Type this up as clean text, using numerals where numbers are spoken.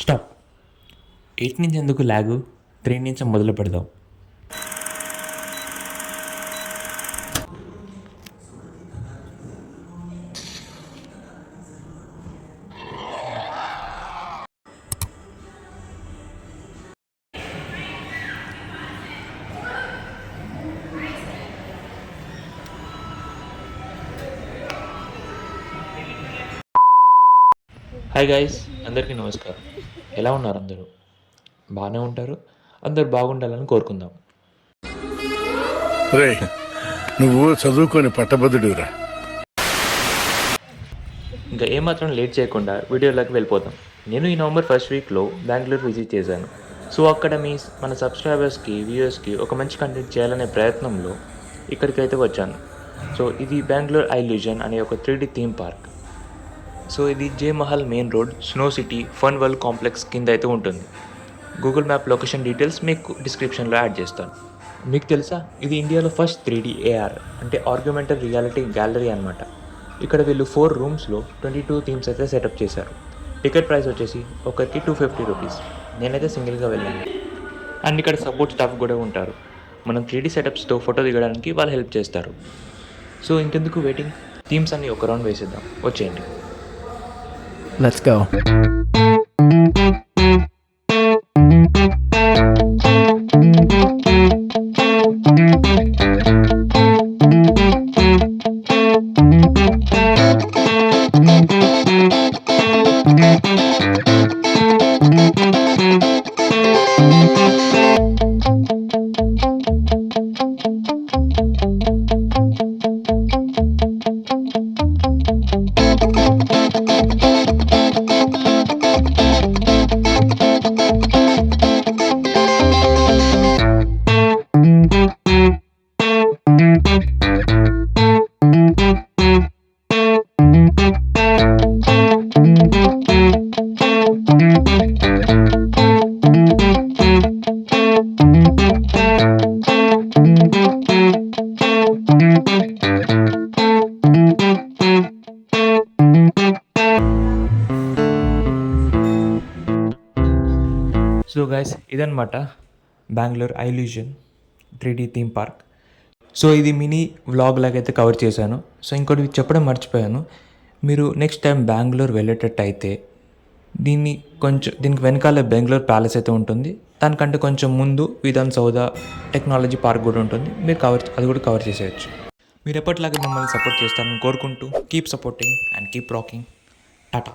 Stop. 8 నుంచి ఎందుకు లాగు, 3 నుంచి మొదలు పెడదాం. హాయ్ గైస్, అందరికీ నమస్కారం. ఎలా ఉన్నారు అందరూ? బాగానే ఉంటారు. అందరు బాగుండాలని కోరుకుందాం. రే, నువ్వు చదువుకొని పట్టభద్రుడిరా. ఇంకా ఏమాత్రం లేట్ చేయకుండా వీడియోలోకి వెళ్ళిపోతాం. నేను ఈ నవంబర్ ఫస్ట్ వీక్లో బెంగళూరు విజిట్ చేశాను. సో అక్కడ మన సబ్స్క్రైబర్స్కి, వ్యూయర్స్కి ఒక మంచి కంటెంట్ చేయాలనే ప్రయత్నంలో ఇక్కడికైతే వచ్చాను. సో ఇది బెంగళూరు ఐల్యూజన్ అనే ఒక 3D థీమ్ పార్క్. సో ఇది Jayamahal main road, snow city fun world complex కింద అయితే ఉంటుంది. గూగుల్ మ్యాప్ లొకేషన్ డీటెయిల్స్ మీకు డిస్క్రిప్షన్లో యాడ్ చేస్తాను. మీకు తెలుసా, ఇది ఇండియాలో ఫస్ట్ 3D AR అంటే ఆర్గ్యుమెంటెడ్ రియాలిటీ గ్యాలరీ అనమాట. ఇక్కడ వీళ్ళు 4 రూమ్స్లో 22 థీమ్స్ అయితే సెటప్ చేశారు. టికెట్ ప్రైస్ వచ్చేసి ఒకరికి 250 రూపీస్. నేనైతే సింగిల్గా వెళ్ళాను. అండ్ ఇక్కడ సపోర్ట్ స్టాఫ్ కూడా ఉంటారు. మనం 3D సెటప్స్తో ఫోటో దిగడానికి వాళ్ళు హెల్ప్ చేస్తారు. సో ఇంకెందుకు వెయిటింగ్, థీమ్స్ అన్ని ఒక రౌండ్ వేసేద్దాం, వచ్చేయండి. Let's go. సో గైస్, ఇదన్నమాట Bengaluru illusion 3D theme park. So ఇది మినీ వ్లాగ్ లాగైతే కవర్ చేశాను. సో ఇంకోటి చెప్పడం మర్చిపోయాను. మీరు నెక్స్ట్ టైం బెంగళూరు వెళ్ళేటట్టు అయితే దీనికి వెనకాల బెంగళూరు ప్యాలెస్ అయితే ఉంటుంది. దానికంటే కొంచెం ముందు విధాన్ సౌధ టెక్నాలజీ పార్క్ కూడా ఉంటుంది. మీరు అది కూడా కవర్ చేసేయచ్చు. మీరు ఎప్పటిలాగా మమ్మల్ని సపోర్ట్ చేస్తారని కోరుకుంటూ keep supporting and keep rocking. Tata.